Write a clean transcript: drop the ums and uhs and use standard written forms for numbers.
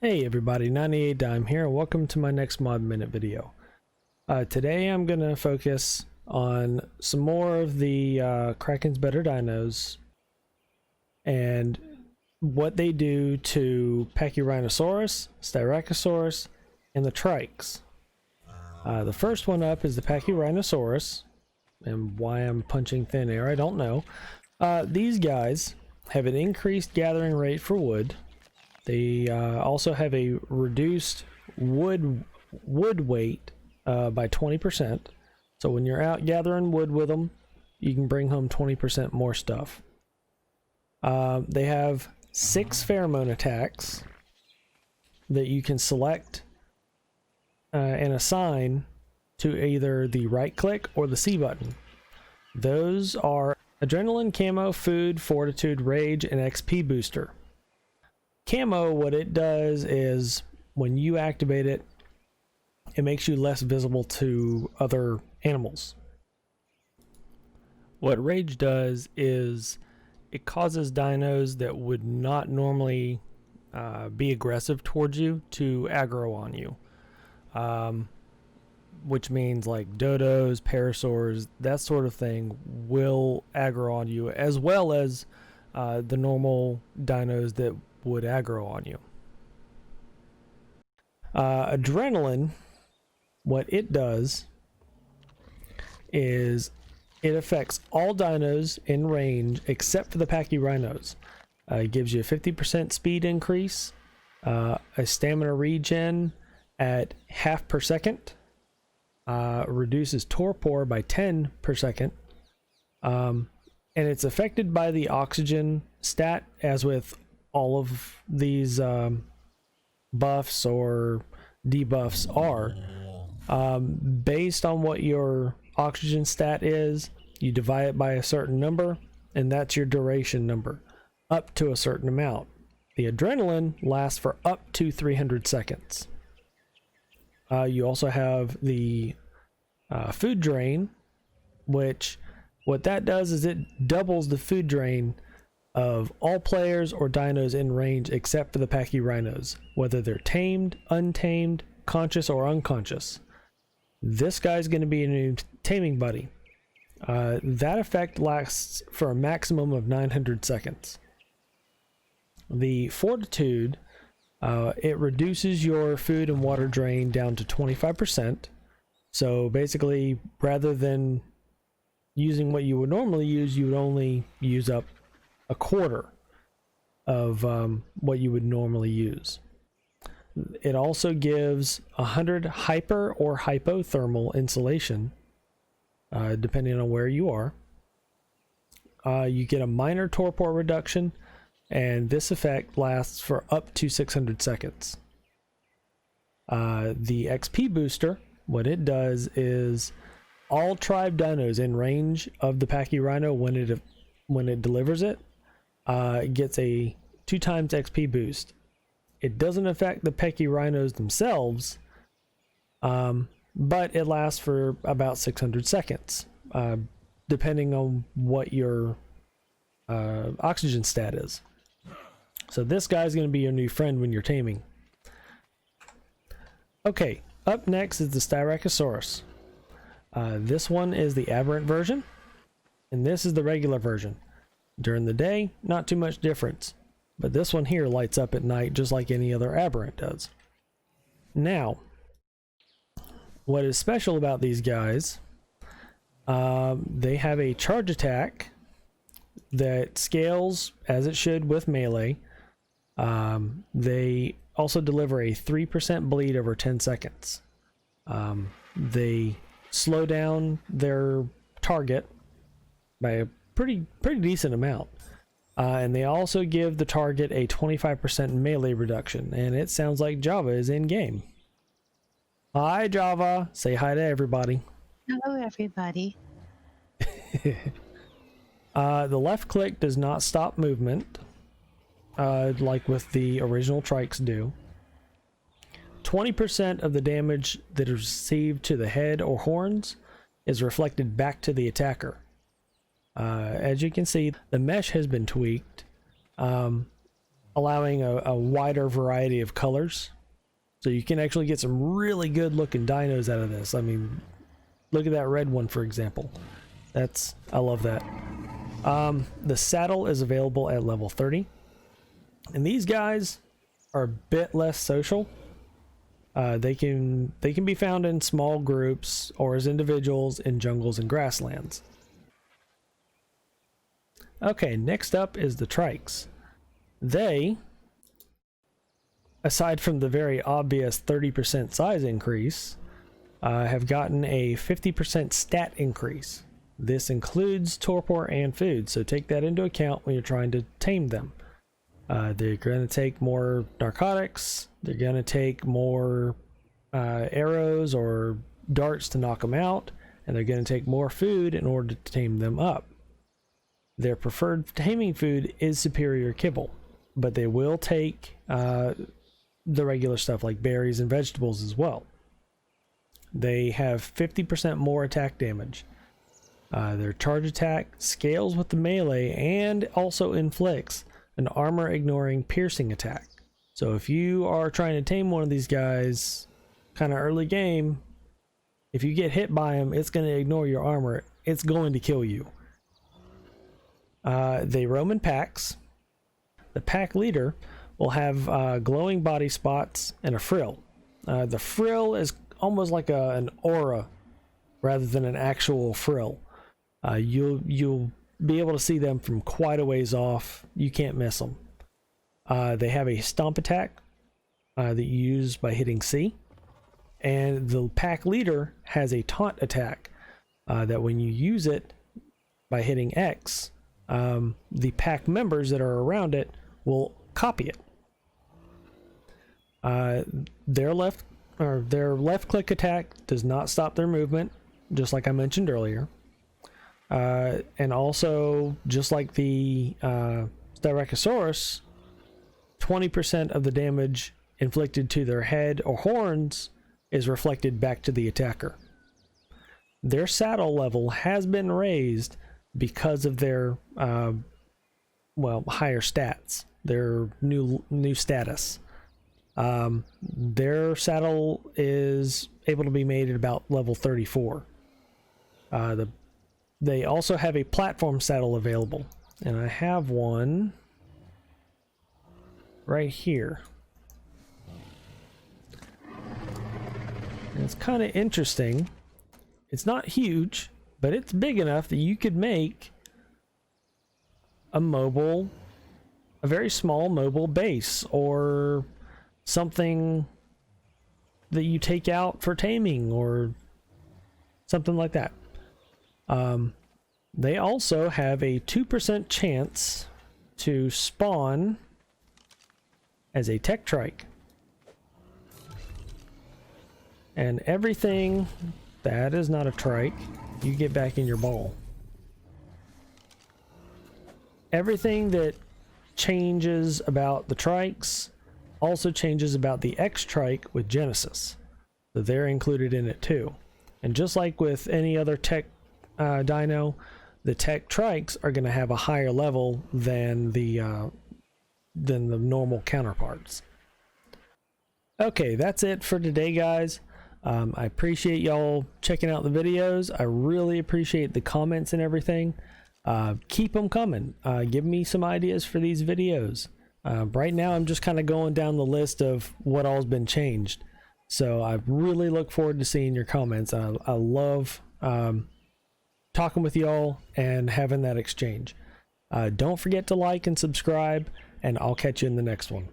Hey everybody, 98 Dime here, and welcome to my next Mod Minute video. Today I'm going to focus on some more of the Kraken's Better Dinos and what they do to Pachyrhinosaurus, Styracosaurus, and the Trikes. The first one up is the Pachyrhinosaurus, and why I'm punching thin air, I don't know. These guys have an increased gathering rate for wood. They also have a reduced wood weight by 20%. So when you're out gathering wood with them, you can bring home 20% more stuff. They have 6 pheromone attacks that you can select and assign to either the right click or the C button. Those are Adrenaline, Camo, Food, Fortitude, Rage, and XP Booster. Camo, what it does is when you activate it, it makes you less visible to other animals. What Rage does is it causes dinos that would not normally be aggressive towards you to aggro on you. Which means like dodos, parasaurs, that sort of thing will aggro on you, as well as the normal dinos that would aggro on you. Adrenaline, what it does is it affects all dinos in range except for the Pachyrhinos. It gives you a 50% speed increase, a stamina regen at half per second, reduces torpor by 10 per second, and it's affected by the oxygen stat, as with all of these buffs or debuffs are. Based on what your oxygen stat is, you divide it by a certain number, and that's your duration number, up to a certain amount. The adrenaline lasts for up to 300 seconds. You also have the food drain, which what that does is it doubles the food drain of all players or dinos in range except for the Pachyrhinos, whether they're tamed, untamed, conscious, or unconscious. This guy's going to be a new taming buddy. That effect lasts for a maximum of 900 seconds. The Fortitude, it reduces your food and water drain down to 25%. So basically, rather than using what you would normally use, you would only use up a quarter of what you would normally use. It also gives 100 hyper or hypothermal insulation, depending on where you are. You get a minor torpor reduction, and this effect lasts for up to 600 seconds. The XP booster, what it does is all tribe dinos in range of the Pachyrhino, when it delivers it, gets a 2 times XP boost. It doesn't affect the Pachyrhinos themselves, but it lasts for about 600 seconds, depending on what your oxygen stat is. So this guy's going to be your new friend when you're taming. Okay, up next is the Styracosaurus. This one is the aberrant version, and this is the regular version. During the day, not too much difference, but this one here lights up at night just like any other aberrant does. Now, what is special about these guys, they have a charge attack that scales as it should with melee. They also deliver a 3% bleed over 10 seconds. They slow down their target by a pretty decent amount, and they also give the target a 25% melee reduction, and it sounds like Java is in game. Hi Java, say hi to everybody. Hello everybody. The left click does not stop movement, like with the original Trikes do. 20% of the damage that is received to the head or horns is reflected back to the attacker. As you can see, the mesh has been tweaked, allowing a wider variety of colors. So you can actually get some really good looking dinos out of this. I mean, look at that red one, for example. I love that. The saddle is available at level 30. And these guys are a bit less social. They can be found in small groups or as individuals in jungles and grasslands. Okay, next up is the Trikes. They, aside from the very obvious 30% size increase, have gotten a 50% stat increase. This includes torpor and food, so take that into account when you're trying to tame them. They're going to take more narcotics, they're going to take more arrows or darts to knock them out, and they're going to take more food in order to tame them up. Their preferred taming food is superior kibble, but they will take the regular stuff like berries and vegetables as well. They have 50% more attack damage. Their charge attack scales with the melee and also inflicts an armor ignoring piercing attack. So if you are trying to tame one of these guys kind of early game, if you get hit by him, it's going to ignore your armor. It's going to kill you. They roam in packs. The pack leader will have glowing body spots and a frill. The frill is almost like an aura rather than an actual frill. You'll be able to see them from quite a ways off. You can't miss them. They have a stomp attack that you use by hitting C, and the pack leader has a taunt attack that when you use it by hitting X, the pack members that are around it will copy it. Their left click attack does not stop their movement, just like I mentioned earlier. And also, just like the Styracosaurus, 20% of the damage inflicted to their head or horns is reflected back to the attacker. Their saddle level has been raised because of their higher stats, their new status. Their saddle is able to be made at about level 34. They also have a platform saddle available, and I have one right here. And it's kind of interesting. It's not huge, but it's big enough that you could make a very small mobile base or something that you take out for taming or something like that. They also have a 2% chance to spawn as a tech trike. And everything that is not a trike, you get back in your ball. Everything that changes about the trikes also changes about the X trike with Genesis. So they're included in it too. And just like with any other tech dino, the tech trikes are going to have a higher level than the normal counterparts. Okay, that's it for today, guys. I appreciate y'all checking out the videos. I really appreciate the comments and everything. Keep them coming. Give me some ideas for these videos. Right now I'm just kind of going down the list of what all's been changed, so I really look forward to seeing your comments. I love talking with y'all and having that exchange. Don't forget to like and subscribe, and I'll catch you in the next one.